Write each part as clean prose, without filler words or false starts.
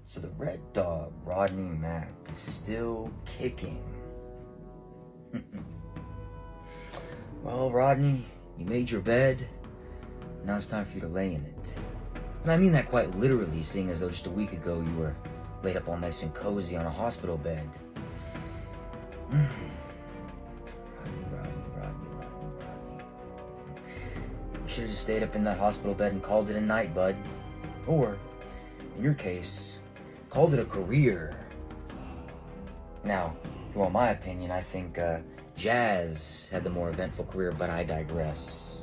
So the Red Dog, Rodney Mack, is still kicking. Well, Rodney, you made your bed. Now it's time for you to lay in it. And I mean that quite literally, seeing as though just a week ago you were laid up all nice and cozy on a hospital bed. Rodney. You should have just stayed up in that hospital bed and called it a night, bud. Or, in your case, called it a career. Now, if you want my opinion, I think Jazz had the more eventful career, but I digress.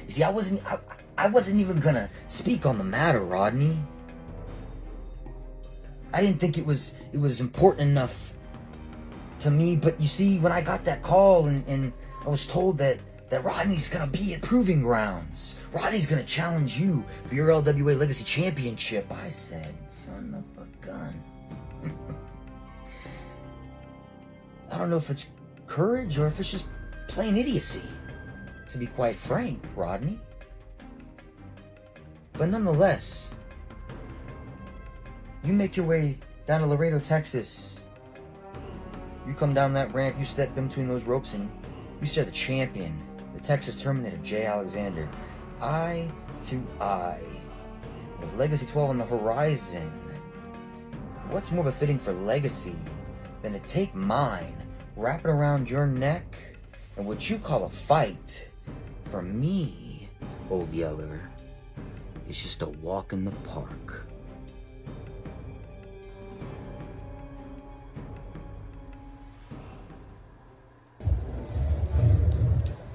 You see, I wasn't even gonna speak on the matter, Rodney. I didn't think it was important enough to me, but you see, when I got that call and I was told that Rodney's gonna be at Proving Grounds, Rodney's gonna challenge you for your LWA Legacy Championship, I said, son of a gun. I don't know if it's courage or if it's just plain idiocy, to be quite frank, Rodney. But nonetheless, you make your way down to Laredo, Texas. You come down that ramp, you step in between those ropes, and you stare the champion, the Texas Terminator, Jay Alexander, eye to eye, with Legacy 12 on the horizon. What's more befitting for Legacy than to take mine, wrap it around your neck, and what you call a fight, for me, Old Yeller, is just a walk in the park.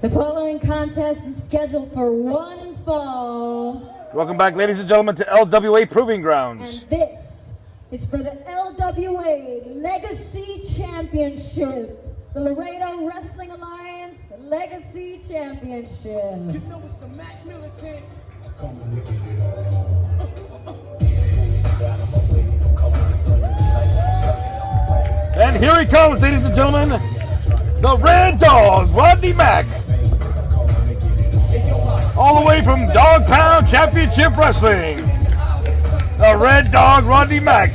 The following contest is scheduled for one fall. Welcome back, ladies and gentlemen, to LWA Proving Grounds. And this is for the LWA Legacy Championship. The Laredo Wrestling Alliance Legacy Championship. You know it's the Mack militant. Come on, get it all. And here he comes, ladies and gentlemen, the Red Dog, Rodney Mack. All the way from Dog Pound Championship Wrestling. The Red Dog, Rodney Mack,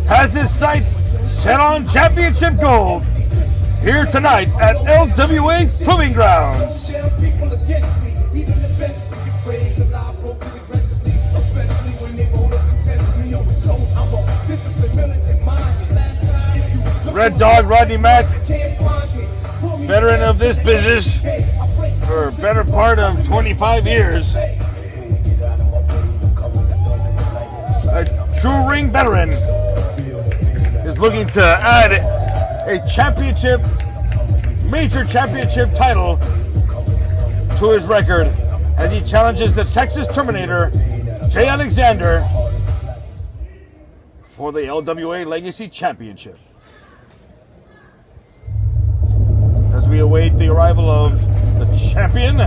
has his sights set on championship gold here tonight at LWA Proving Grounds. Red Dog Rodney Mack, veteran of this business for a better part of 25 years. A true ring veteran is looking to add a championship, major championship title to his record as he challenges the Texas Terminator, Jay Alexander, for the LWA Legacy Championship. As we await the arrival of the champion,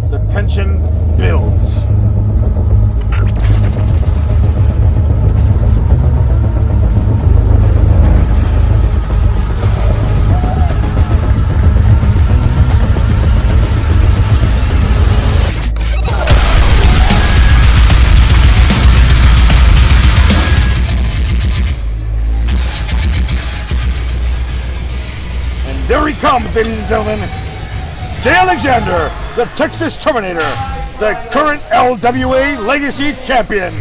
the tension builds. There he comes, ladies and gentlemen. Jay Alexander, the Texas Terminator, the current LWA Legacy Champion.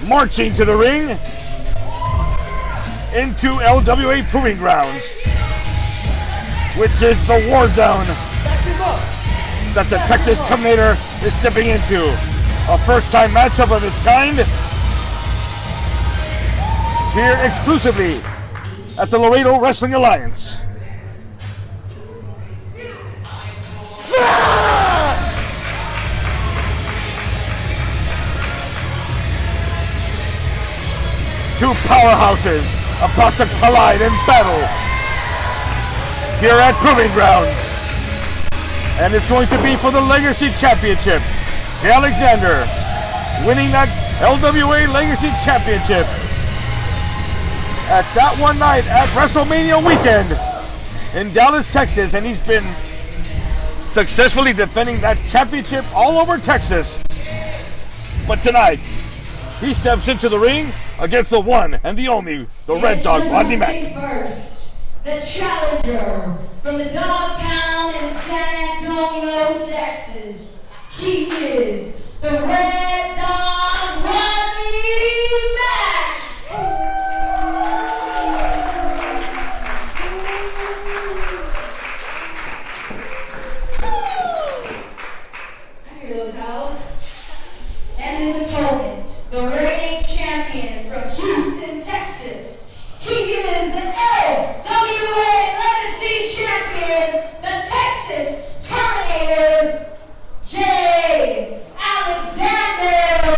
Marching to the ring into LWA Proving Grounds, which is the war zone that the Texas Terminator is stepping into. A first-time matchup of its kind here exclusively at the Laredo Wrestling Alliance. Two powerhouses about to collide in battle here at Proving Grounds. And it's going to be for the Legacy Championship. Jay Alexander winning that LWA Legacy Championship at that one night at WrestleMania weekend in Dallas, Texas, and he's been successfully defending that championship all over Texas. But tonight, he steps into the ring against the one and the only, the Red Dog, Rodney Mack. First, the challenger from the Dog Pound in San Antonio, Texas. He is the Red Dog, Rodney Mack. I hear those howls. And his opponent, the reigning champion from Houston, Texas. He is the LWA Legacy Champion, the Texas Terminator, Jay Alexander.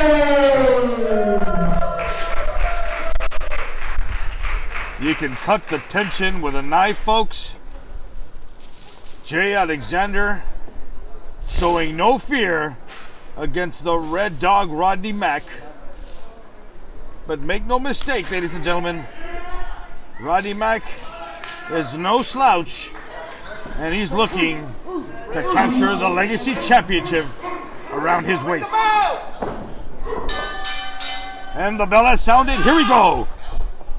You can cut the tension with a knife, folks. Jay Alexander showing no fear against the Red Dog, Rodney Mack. But make no mistake, ladies and gentlemen, Rodney Mack is no slouch, and he's looking to capture the Legacy Championship around his waist. And the bell has sounded. Here we go.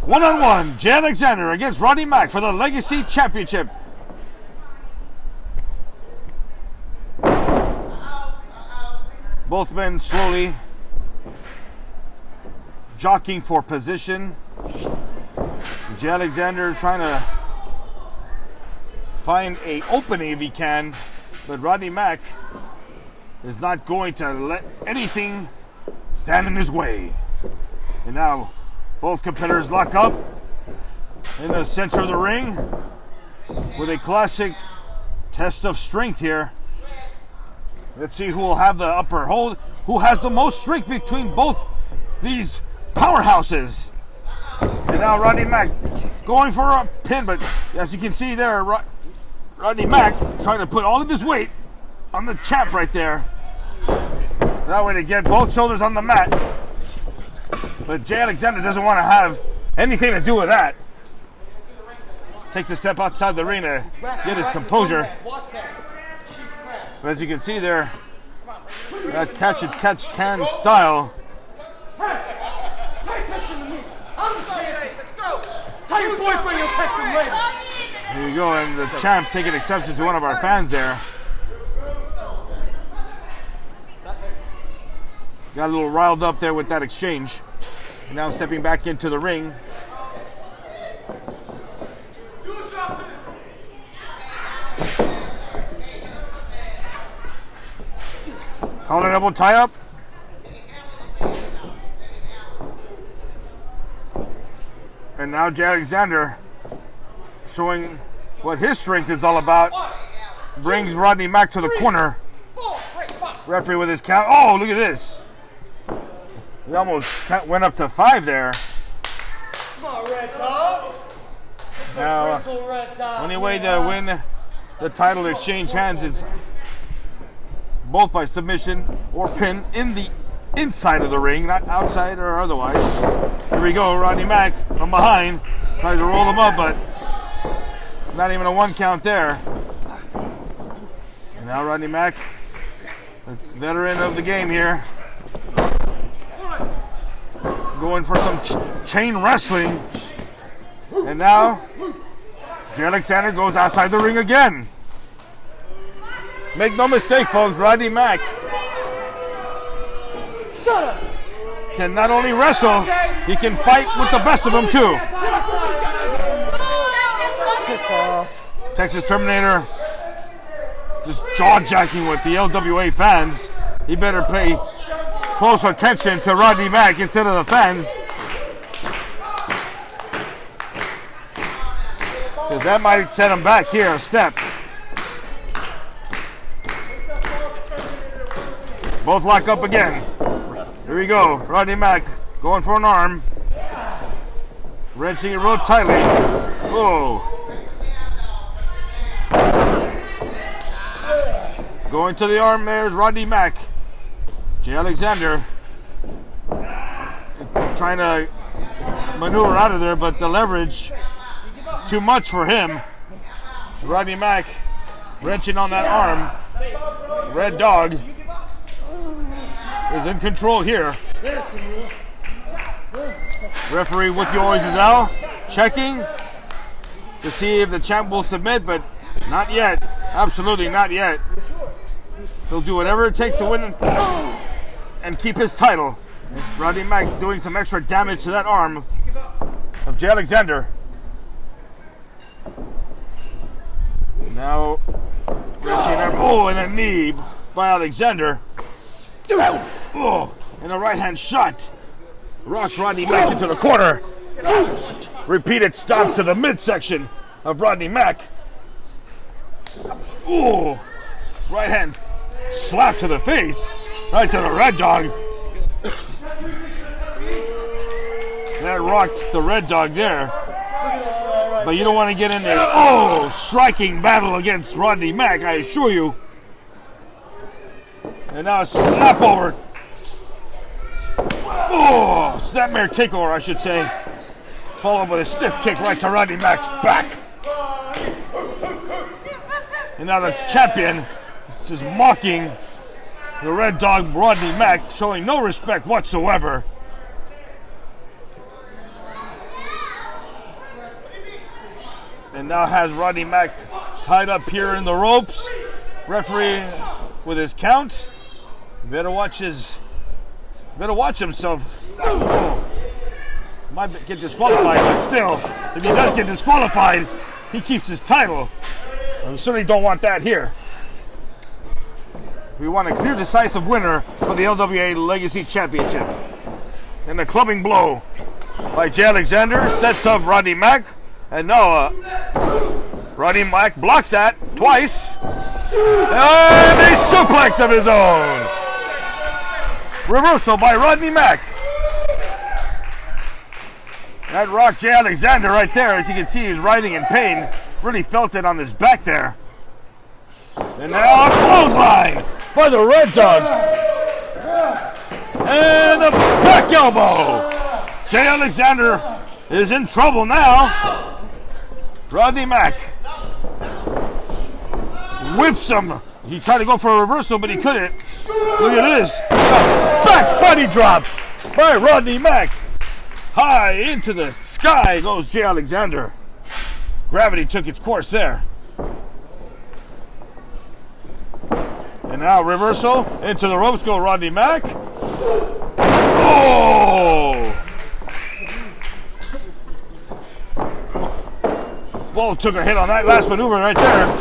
One-on-one, Jay Alexander against Rodney Mack for the Legacy Championship. Both men slowly jockeying for position. Jay Alexander trying to find an opening if he can, but Rodney Mack is not going to let anything stand in his way. And now both competitors lock up in the center of the ring with a classic test of strength here. Let's see who will have the upper hold, who has the most strength between both these powerhouses. And now Rodney Mack going for a pin, but as you can see there, Rodney Mack trying to put all of his weight on the champ right there. That way to get both shoulders on the mat. But Jay Alexander doesn't want to have anything to do with that. Takes a step outside the ring to get his composure. But as you can see there, that catch-can style. Tell your boyfriend you'll text him later. Here you go, and the champ taking exception to one of our fans there. Got a little riled up there with that exchange. And now stepping back into the ring. Do something. Collar elbow tie up. And now Jay Alexander showing what his strength is all about. Brings Rodney Mack to the corner. Referee with his count. Oh, look at this. He almost went up to 5 there. Come on, Red Dog. Now, Red Dog. only way to win the title to exchange hands is both by submission or pin in the inside of the ring, not outside or otherwise. Here we go, Rodney Mack from behind, tries to roll him up, but not even a 1 count there. And now Rodney Mack, the veteran of the game here, going for some chain wrestling. And now Jay Alexander goes outside the ring again. Make no mistake, folks, Rodney Mack can not only wrestle, he can fight with the best of them too. Piss off. Texas Terminator just jaw-jacking with the LWA fans. He better pay close attention to Rodney Mack instead of the fans, because that might set him back here a step. Both lock up again. Here we go. Rodney Mack going for an arm. Wrenching it real tightly. Whoa. Going to the arm, there's Rodney Mack. Jay Alexander trying to maneuver out of there, but the leverage is too much for him. Rodney Mack wrenching on that arm. Red Dog is in control here. Referee with the orange is out, checking to see if the champ will submit, but not yet. Absolutely not yet. He'll do whatever it takes to win and keep his title. Rodney Mack doing some extra damage to that arm of Jay Alexander. Now, and a knee by Alexander. Oh, and a right hand shot. Rocks Rodney Mack into the corner. Repeated stomp to the midsection of Rodney Mack. Oh, right hand slap to the face. Right to the Red Dog. That rocked the Red Dog there. But you don't want to get in there. Striking battle against Rodney Mack, I assure you. And now a slap over. Snapmare takeover, I should say. Followed with a stiff kick right to Rodney Mack's back. And now the champion is just mocking the Red Dog, Rodney Mack, showing no respect whatsoever. And now has Rodney Mack tied up here in the ropes. Referee with his count. Better watch himself. Might get disqualified, but still, if he does get disqualified, he keeps his title. And we certainly don't want that here. We want a clear, decisive winner for the LWA Legacy Championship. And the clubbing blow by Jay Alexander sets up Rodney Mack. And now Rodney Mack blocks that twice. And a suplex of his own. Reversal by Rodney Mack. That rocked Jay Alexander right there. As you can see, he's writhing in pain. Really felt it on his back there. And now a clothesline by the Red Dog. And a back elbow. Jay Alexander is in trouble now. Rodney Mack whips him. He tried to go for a reversal, but he couldn't. Look at this. Back body drop by Rodney Mack. High into the sky goes Jay Alexander. Gravity took its course there. And now reversal. Into the ropes go Rodney Mack. Oh! Both took a hit on that last maneuver right there.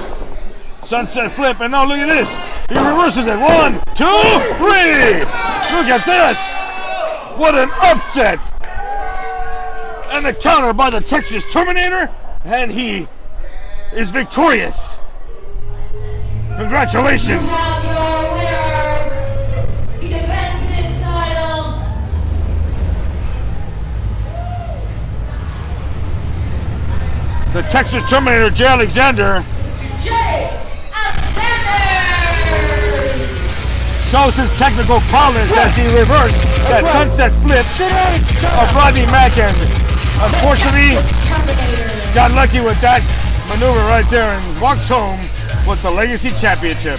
Sunset flip, and now look at this. He reverses it. 1, 2, 3. Look at this. What an upset. And a counter by the Texas Terminator, and he is victorious. Congratulations. You have your winner. He defends his title. The Texas Terminator, Jay Alexander, Jay Alexander shows his technical prowess as he reversed that sunset flip of Rodney Mack, and unfortunately got lucky with that maneuver right there and walked home with the Legacy Championship.